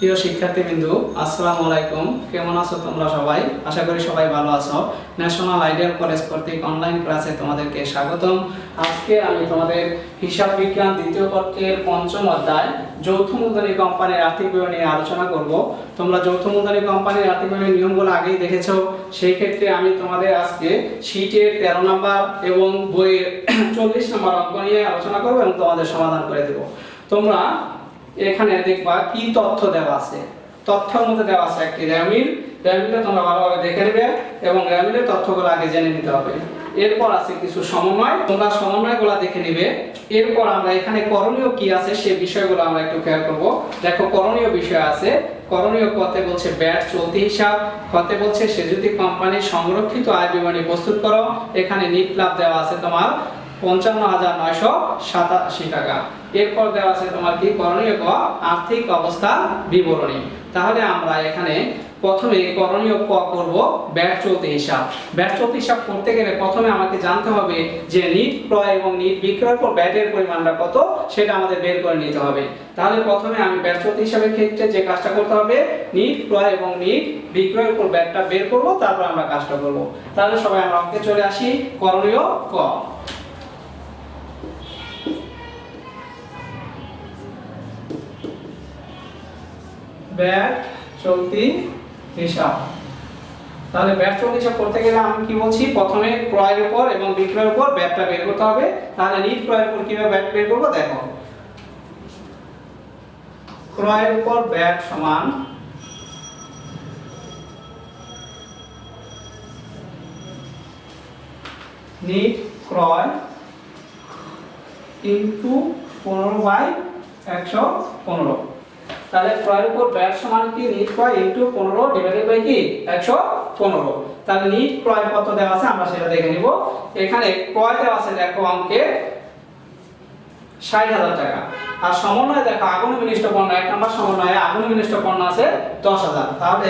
প্রিয় শিক্ষার্থীবৃন্দু, আসসালামু আলাইকুম। কেমন আছো তোমরা সবাই? আশা করি সবাই ভালো আছো। ন্যাশনাল আইডিয়াল কলেজ কর্তৃক অনলাইন ক্লাসে তোমাদেরকে স্বাগতম। আজকে আমি তোমাদের হিসাব বিজ্ঞান দ্বিতীয় পত্রের পঞ্চম অধ্যায় যৌথ মূলধনী কোম্পানির আর্থিক বিবরণ নিয়ে আলোচনা করব। তোমরা যৌথ মূলধনী কোম্পানির আর্থিক বিবরণের নিয়মগুলো আগেই দেখেছো। সেই ক্ষেত্রে আমি তোমাদের আজকে শীটের 13 নম্বর এবং বইয়ের 40 নম্বর অঙ্ক নিয়ে আলোচনা করব এবং তোমাদের সমাধান করে দেব। তোমরা এখানে দেখবা কি তথ্য দেওয়া আছে। তথ্যের মধ্যে দেওয়া আছে একটি র্যামিলটা তোমরা ভালোভাবে দেখে নেবে এবং র্যামিলের তথ্যগুলো আগে জেনে নিতে হবে। এরপর আছে কিছু সমন্বয়, তোমরা সমন্বয়গুলো দেখে নিবে। এরপর আমরা এখানে করণীয় কি আছে সেই বিষয়গুলো আমরা একটু খেয়াল করব। দেখো, করণীয় বিষয় আছে। করণীয় কতে বলছে ব্যাট চলতি হিসাব, কতে বলছে সে যদি কোম্পানির সংরক্ষিত আয় বিবরণী প্রস্তুত করো। এখানে নিট লাভ দেওয়া আছে তোমার 55,987 টাকা। এরপর দেওয়া আছে তোমার কি করণীয় ক আর্থিক অবস্থা বিবরণী। তাহলে আমরা এখানে প্রথমে করণীয় ক করব ব্যাট চলতি হিসাব। ব্যাট চলতি হিসাব করতে গেলে প্রথমে আমাকে জানতে হবে যে নিট ক্রয় এবং নিট বিক্রয়ের পর ব্যাটের পরিমাণটা কত সেটা আমাদের বের করে নিতে হবে। তাহলে প্রথমে আমি ব্যাট চলতি হিসাবের ক্ষেত্রে যে কাজটা করতে হবে, নিট ক্রয় এবং নিট বিক্রয়ের পর ব্যাটটা বের করব, তারপর আমরা কাজটা করব। তাহলে সবাই আমরা অঙ্কে চলে আসি। করণীয় ক, ব্যাট চলতি হিসাব। তাহলে ব্যাট চলতি হিসাব করতে গেলে আমি কি বলছি, প্রথমে ক্রয়ের উপর এবং বিক্রয়ের উপর ব্যাটটা বের করতে হবে। তাহলে নিট ক্রয়ের উপর কিভাবে ব্যাট বের করব, দেখো, ক্রয়ের উপর ব্যাট সমান নিট ক্রয় ইনটু 15/115। তাহলে ক্রয়ের উপর ব্যাট সমান কি নিট ক্রয় ইনটু 15 ডিভাইডেড বাই কি 115। তাহলে নিট ক্রয় কত দেওয়া আছে আমরা সেটা দেখে নিব। এখানে ক্রয় দেওয়া আছে দেখো অঙ্কে 60,000 টাকা। আর সমন্বয় দেখো আগুন বিনিষ্ট পণ্য, এক নম্বর সমন্বয়ে আগুন বিনিষ্ট পণ্য আছে 10,000। তাহলে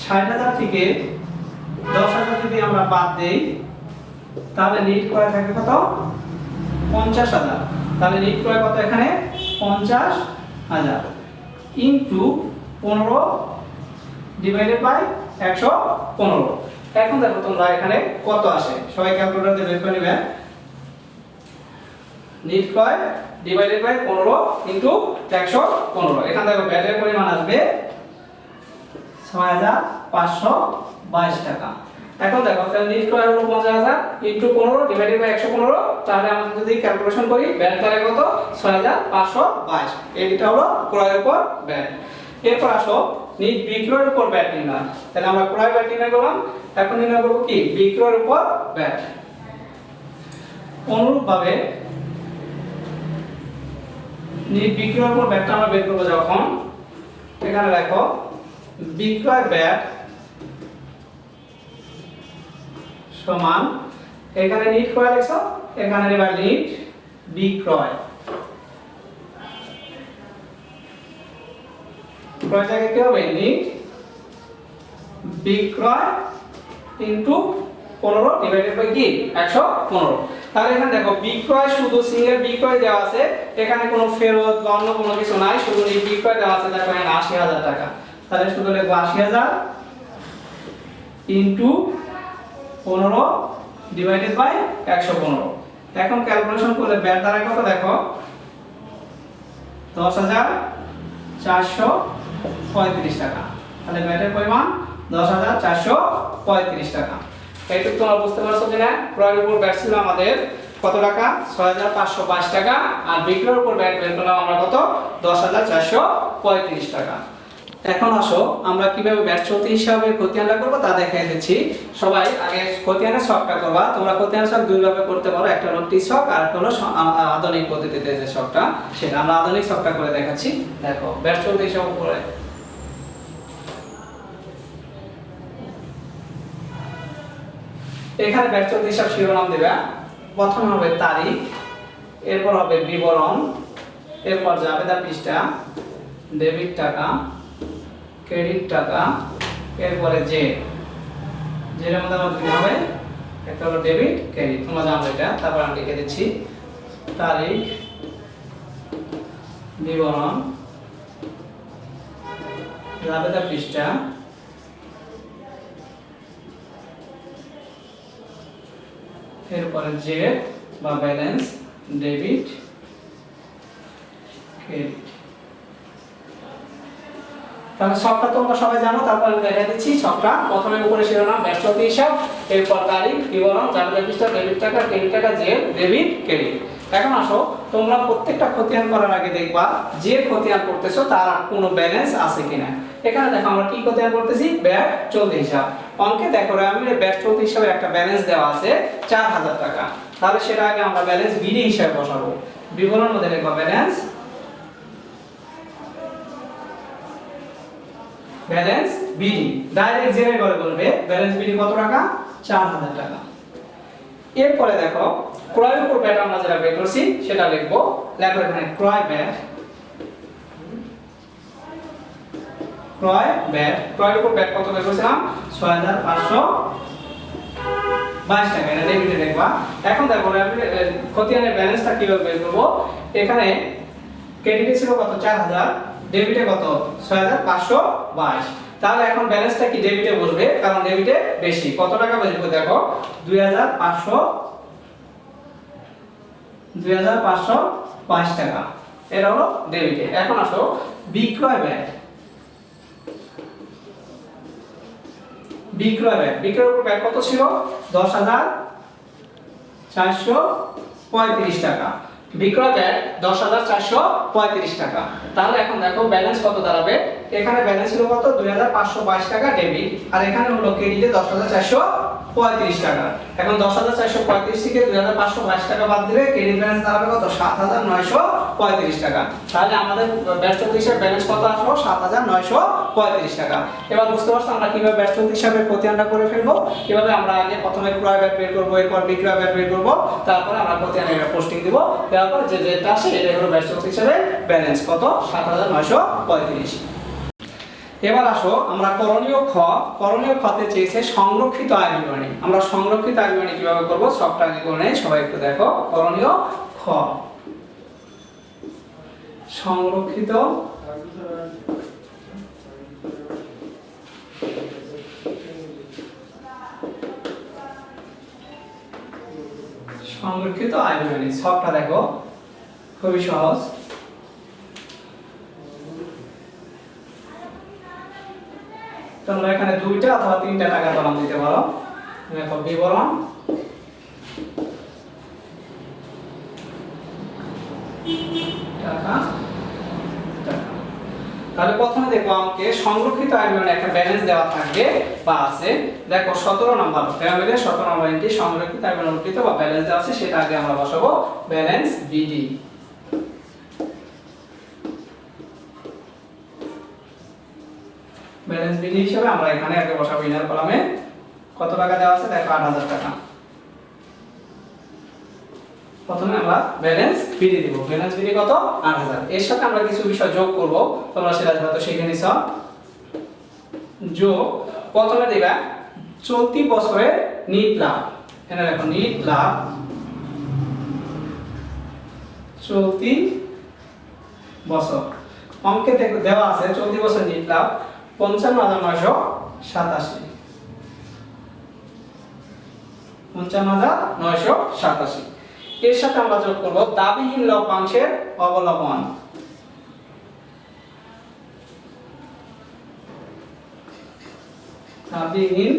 60,000 থেকে 10,000 যদি আমরা বাদ দেই তাহলে নিট ক্রয় থাকে কত, 50,000। তাহলে নিট ক্রয় কত এখানে 50,000 ইনটু 15 ডিভাইডেড বাই 115। এখন দেখো তোমরা এখানে কত আসে, সবাই ক্যালকুলেটর দিয়ে বের করে নেবে। নিট ক্রয় ডিভাইডেড বাই 15 ইনটু 115। এখানে দেখো ব্যাটের পরিমাণ আসবে 6,522 টাকা। এখন দেখো তাহলে নিট ক্রয় হলো 50,000 ইনটু 15 ডিভাইডেড বাই 115। তাহলে আমরা যদি ক্যালকুলেশন করি ব্যাট তাহলে কত 6,522। এইটা হলো ক্রয়ের উপর ব্যাট। এরপর আসো নিট বিক্রয়ের উপর ব্যাট নির্ণয়। তাহলে আমরা ক্রয় ব্যাট নির্ণয় করলাম, এখন নির্ণয় করব কি বিক্রয়ের উপর ব্যাট। অনুরূপভাবে নিট বিক্রয়ের উপর ব্যাটটা আমরা বের করব যখন, এখানে দেখো বিক্রয় ব্যাট সমান, এখানে নিট ক্রয় লিখছো, এখানে নেবা নিট বিক্রয়। ক্রয় জায়গায় কি হবে নিট বিক্রয় ইনটু 15 ডিভাইডেড বাই কি 115। তাহলে এখানে দেখো বিক্রয় শুধু সিঙ্গেল বিক্রয় দেওয়া আছে, এখানে কোনো ফেরত বা অন্য কোনো কিছু নাই, শুধু নিট বিক্রয় দেওয়া আছে। দেখো এখানে 80,000 টাকা। তাহলে শুধু লিখবো 80,000 ইনটু 15 ডিভাইডেড বাই 115। এখন ক্যালকুলেশন করলে ব্যাট দ্বারা কত দেখো 10,435 টাকা। তাহলে ব্যাটের পরিমাণ 10,435 টাকা। এইটুকু তোমরা বুঝতে পারছো কিনা? ক্রয়ের উপর ব্যাট ছিল আমাদের কত টাকা 6,522 টাকা, আর বিক্রয়ের উপর ব্যাট বের করলাম আমরা কত 10,435 টাকা। এখন আসো আমরা কিভাবে ব্যাট চলতি হিসাবে খতিয়ানটা করব তা দেখাই দিচ্ছি। সবাই আগে খতিয়ানের ছকটা করবা। তোমরা খতিয়ানের ছক দুই ভাবে করতে পারো, একটা হলো টি ছক আর একটা হলো আধুনিক পদ্ধতিতে যে ছকটা, সেটা আমরা আধুনিক ছকটা করে দেখাচ্ছি। দেখো ব্যাট চলতি হিসাব করে এখানে ব্যাট চলতি হিসাব শিরোনাম দেবা। প্রথম হবে তারিখ, এরপর হবে বিবরণ, এরপর জাবেদা পৃষ্ঠা, ডেবিট টাকা, ক্রেডিট টাকা, এরপরে যের মধ্যে আমাদের কি হবে একটা হলো ডেবিট ক্রেডিট, তোমরা জানো এটা। তারপর আমি লিখে দিচ্ছি তারিখ, বিবরণ, জাবেদা পৃষ্ঠা, এরপরে জেড বা ব্যালেন্স, ডেবিট, ক্রেডিট। তাহলে সবটা তোমরা সবাই জানো, তারপর আমি দেখা দিচ্ছি সবটা। প্রথমে উপরে শিরোনাম ব্যয় চলতি হিসাব, এরপর তারিখ, বিবরণ, জাবেদা পৃষ্ঠা, ডেবিট টাকা, ক্রেডিট টাকা, জেড, ডেবিট, ক্রেডিট। এখন আসো, তোমরা প্রত্যেকটা খতিয়ান করার আগে দেখবা যে খতিয়ান করতেছো তার কোনো ব্যালেন্স আছে কিনা। এখানে দেখো আমরা কি খতিয়ান করতেছি, ব্যয় চলতি হিসাব। অঙ্কে দেখো আমি ব্যয় চলতি হিসাবে একটা ব্যালেন্স দেওয়া আছে 4000 টাকা। তাহলে সেটা আগে আমরা ব্যালেন্স বিডি হিসাবে বসাবো। বিবরণ মধ্যে লিখবা ব্যালেন্স, ব্যালেন্স বিডি, ডাইরেক্ট জেনে করে বলবে ব্যালেন্স বিডি কত টাকা, 4000 টাকা। এরপরে দেখো ক্রয়ের উপর ব্যয় আমরা যেটা বের করছি সেটা লিখবো। লেখো এখানে ক্রয় ব্যয়, ক্রয় ব্যয়, ক্রয়ের উপর ব্যয় কত বের করেছিলাম, 6522 টাকা। এটা ডেবিটে লিখবা। এখন দেখো খতিয়ানের ব্যালেন্সটা কিভাবে বের করব। এখানে ক্রেডিটে ছিল কত, 4000, ডেবিটে কত, 6522। তাহলে এখন ব্যালেন্সটা কি ডেবিটে বসবে, কারণ ডেবিটে বেশি। কত টাকা বসবে দেখো, 2522 টাকা। এটা হলো ডেবিটে। এখন আসো বিক্রয় ব্যয়, বিক্রয় ব্যয়, বিক্রয়ের উপর ব্যয় কত ছিল, 10435 টাকা। বিক্রয় ব্যয় 10435 টাকা। তাহলে এখন দেখো ব্যালেন্স কত দাঁড়াবে। এখানে ব্যালেন্স ছিল কত, 2522 টাকা ডেবিট, আর এখানে হলো ক্রেডিটে 10435 টাকা। এখন 10435 থেকে 2522 টাকা বাদ দিলে ক্রেডিট ব্যালেন্স দাঁড়াবে কত, 7935 টাকা। তাহলে আমাদের ব্যয় চলতি হিসাবে ব্যালেন্স কত আসলো, 7935 টাকা। এবার বুঝতে পারছো আমরা কিভাবে ব্যয় চলতি হিসাবে খতিয়ানটা করে ফেলবো। কিভাবে আমরা আগে প্রথমে ক্রয় ব্যয় বের করব, এরপর বিক্রয় ব্যয় বের করব, তারপরে আমরা খতিয়ানের পোস্টিং দিব। দেওয়ার পর যে যেটা আসে এটা হলো ব্যয় চলতি হিসাবে ব্যালেন্স কত, 7935। এবার আসো আমরা করণীয় খ, করণীয় খতে চেয়েছে সংরক্ষিত আয় বিবরণী। আমরা সংরক্ষিত আয় বিবরণী কিভাবে করব সবটা আগে করে নেই, সবাই একটু দেখো। করণীয় খ, সংরক্ষিত সংরক্ষিত আয় বিবরণী। সবটা দেখো, খুবই সহজ। তোমরা এখানে 2টা অথবা 3টা টাকা কলম দিতে পারো। দেখো বিবরণ, টাকা, টাকা। তাহলে প্রথমে দেখো আমাকে সংরক্ষিত আয় বিবরণে একটা ব্যালেন্স দেওয়া থাকবে বা আছে। দেখো 17 নম্বর ফ্যামিলি 17 নম্বর এন্ট্রি সংরক্ষিত আয় বিবরণ বা ব্যালেন্স দেওয়া আছে, সেটা আগে আমরা বসাবো ব্যালেন্স বিডি। ব্যালেন্স বিডি হিসেবে আমরা এখানে আগে বসাবো ইনার কলামে কত টাকা দেওয়া আছে, দেখো 8000 টাকা। প্রথমে আমরা ব্যালেন্স বিডি দিব। ব্যালেন্স বিডি কত, 8000। এর সাথে আমরা কিছু বিষয় যোগ করব, তোমরা সেটা হয়তো শিখে নিছো। যোগ, প্রথমে দিবা চলতি বছরের নিট লাভ। এখানে দেখো নিট লাভ, চলতি বছর। অঙ্কে দেওয়া আছে চলতি বছর নিট লাভ 55987, 55987। এর সাথে আমরা যোগ করব দাবিহীন লভ্যাংশের অবলম্বন। দাবিহীন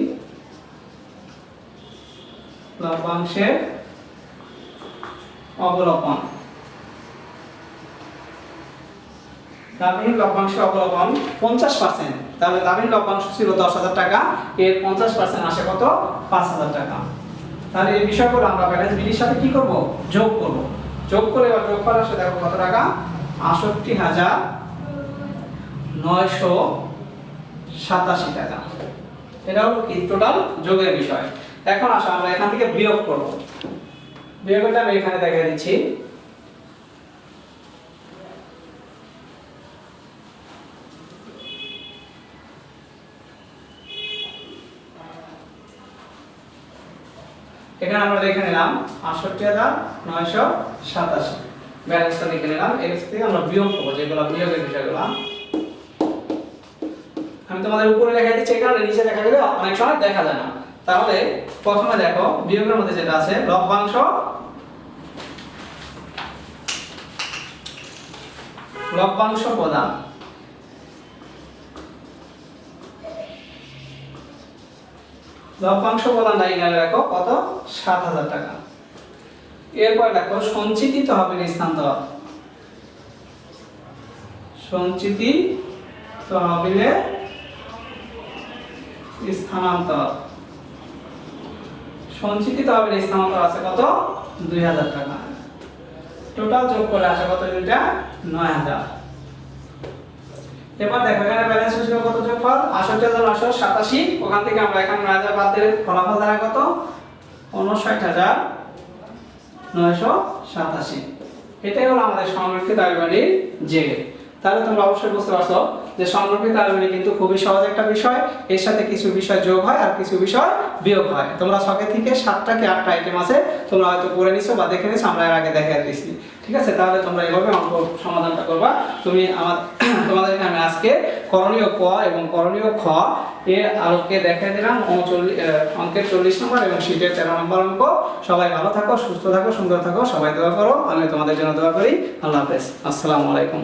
লভ্যাংশের অবলম্বন। দাবিহীন লভ্যাংশের অবলম্বন 50%। তাহলে দাবিহীন লভ্যাংশ ছিল 10000 টাকা, এর 50% আসে কত, 5000 টাকা। তাহলে এই বিষয়গুলো আমরা ব্যালেন্স বিডির সাথে কি করব, যোগ করব। যোগ করে এবার যোগ করার সাথে দেখো কত টাকা, 68987 টাকা। এটা হলো কি টোটাল যোগের বিষয়। এখন আসো আমরা এখান থেকে বিয়োগ করব। বিয়োগটা আমি এখানে দেখিয়ে দিচ্ছি। এখানে আমরা লিখে নিলাম 68987, ব্যালেন্সটা লিখে নিলাম। এর থেকে আমরা বিয়োগ করব, যেগুলো বিয়োগের বিষয়গুলো। আমি তোমাদের উপরে লেখা দিচ্ছি, এই কারণে নিচে লেখা গেলে অনেক সময় দেখা যায় না। তাহলে প্রথমে দেখো বিয়োগের মধ্যে যেটা আছে লভ্যাংশ প্রদান, লভ্যাংশ প্রদানটা এখানে রাখো কত ৭০০০ টাকা। এরপর দেখো সঞ্চিতি তহবিল স্থানান্তর, সঞ্চিতি তহবিলে স্থানান্তর, সঞ্চিতি তহবিলে স্থানান্তর আছে কত ২০০০ টাকা। টোটাল যোগ করে আসে কত দুইটা ৯০০০। এবার দেখো এখানে ব্যালেন্স ছিল কত যোগফল ৬৮,৯৮৭, ওখান থেকে আমরা এখানে ৯০০০ বাদ দিলে ফলাফল দাঁড়ায় কত ৫৯,৯৮৭। এটাই হলো আমাদের সংরক্ষিত আয় ব্যয়ের জের। তাহলে তোমরা অবশ্যই বুঝতে পারছো যে সংরক্ষিত আয় ব্যয় কিন্তু খুবই সহজ একটা বিষয়, এর সাথে কিছু বিষয় যোগ হয় আর কিছু বিষয় বিয়োগ হয়। তোমরা ছকে থেকে ৭টা কি 8টা আইটেম আছে, তোমরা হয়তো পড়ে নিছো বা দেখে নিছো, আমরা এর আগে দেখিয়ে দিয়েছি। ঠিক আছে, তাহলে তোমরা এইভাবে অঙ্ক সমাধানটা করবা। তুমি তোমাদেরকে আমি আজকে করণীয় ক এবং করণীয় খ এর আলোকে দেখিয়ে দিলাম অঙ্কের 40 নম্বর এবং শীটের 13 নম্বর অঙ্ক। সবাই ভালো থাকো, সুস্থ থাকো, সুন্দর থাকো, সবাই দোয়া করো, আমি তোমাদের জন্য দোয়া করি। আল্লাহ হাফেজ, আসসালামু আলাইকুম।